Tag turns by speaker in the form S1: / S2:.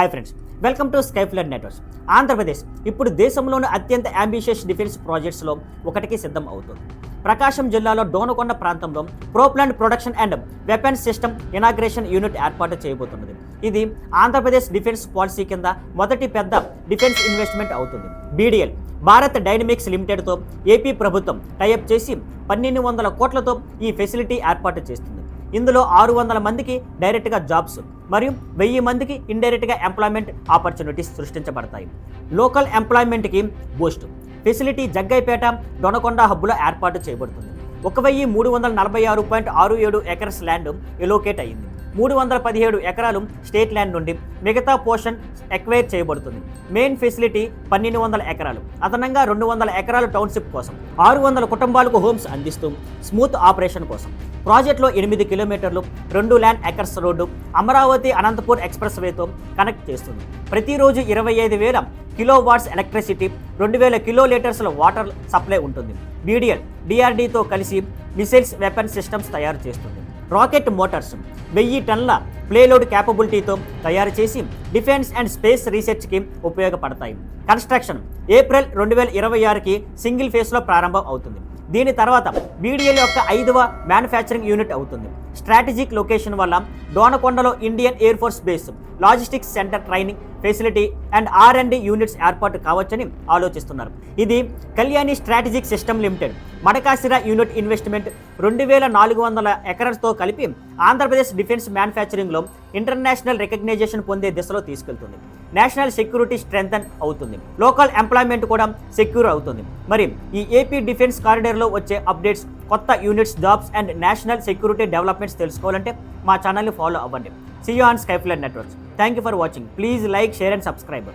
S1: Hi friends, welcome to Skyflood networks. Andhra Pradesh ఇప్పుడు దేశంలోని అత్యంత అంబిషియస్ డిఫెన్స్ ప్రాజెక్ట్స్లో ఒకటికి సిద్ధం అవుతుంది. ప్రకాశం జిల్లాలో డోనకొండ ప్రాంతంలో propellant production and weapons system integration unit ఏర్పాటు చేయబోతున్నది. ఇది ఆంధ్రప్రదేశ్ డిఫెన్స్ పాలసీ కింద మొదటి పెద్ద డిఫెన్స్ ఇన్వెస్ట్మెంట్ అవుతుంది. బీడీఎల్ భారత్ డైనమిక్స్ లిమిటెడ్తో ఏపీ ప్రభుత్వం టైఅప్ చేసి 1200 కోట్లతో ఈ ఫెసిలిటీ ఏర్పాటు చేస్తుంది. ఇందులో 600 మందికి డైరెక్ట్గా జాబ్స్ మరియు 1000 మందికి ఇండైరెక్ట్గా ఎంప్లాయ్మెంట్ ఆపర్చునిటీస్ సృష్టించబడతాయి. లోకల్ ఎంప్లాయ్మెంట్కి బూస్ట్. ఫెసిలిటీ జగ్గైపేట డొనకొండ హబ్లో ఏర్పాటు చేయబడుతుంది. 1346.67 ఎకర్స్ ల్యాండ్ ఎలోకేట్ అయ్యింది. 317 ఎకరాలు స్టేట్ ల్యాండ్ నుండి మిగతా పోర్షన్ ఎక్వైర్ చేయబడుతుంది. మెయిన్ ఫెసిలిటీ 1200 ఎకరాలు, అదనంగా 200 ఎకరాలు టౌన్షిప్ కోసం, 600 కుటుంబాలకు హోమ్స్ అందిస్తూ స్మూత్ ఆపరేషన్ కోసం. ప్రాజెక్టులో 8 కిలోమీటర్లు 2 land acres road Amaravati Anantapur express వేతో కనెక్ట్ చేస్తుంది. ప్రతిరోజు 25,000 కిలోవాట్స్ ఎలక్ట్రిసిటీ, 2,000 కిలోలీటర్స్ల వాటర్ సప్లై ఉంటుంది. బీడీఎల్ డిఆర్డీతో కలిసి మిసైల్స్ వెపన్ సిస్టమ్స్ తయారు చేస్తుంది. రాకెట్ మోటార్స్ 1000 టన్నుల ప్లేలోడ్ క్యాపబిలిటీతో తయారు చేసి డిఫెన్స్ అండ్ స్పేస్ రీసెర్చ్కి ఉపయోగపడతాయి. కన్స్ట్రక్షన్ ఏప్రిల్ 2026కి సింగిల్ ఫేజ్లో ప్రారంభం అవుతుంది. దీని తర్వాత బీడీఎల్ యొక్క 5వ మ్యానుఫ్యాక్చరింగ్ యూనిట్ అవుతుంది. స్ట్రాటజిక్ లొకేషన్ వల్ల డోనకొండలో Indian air force base, logistics centre, training facility and R&D units ఏర్పాటు కావచ్చని ఆలోచిస్తున్నారు. ఇది Kalyani strategic system limited Madakasira unit investment 2400 ఎకరాలతో కలిపి ఆంధ్రప్రదేశ్ డిఫెన్స్ మ్యానుఫ్యాక్చరింగ్లో ఇంటర్నేషనల్ రికగ్నైజేషన్ పొందే దిశలో తీసుకెళ్తుంది. నేషనల్ సెక్యూరిటీ స్ట్రెంథన్ అవుతుంది. లోకల్ ఎంప్లాయ్మెంట్ కూడా సెక్యూర్ అవుతుంది. మరి ఈ ఏపీ డిఫెన్స్ కారిడార్లో వచ్చే అప్డేట్స్, కొత్త units, jobs and national security developments తెలుసుకోవాలంటే మా ఛానల్ని ఫాలో అవ్వండి. See you on Skyflare Networks. Thank you for watching. Please like, share and subscribe.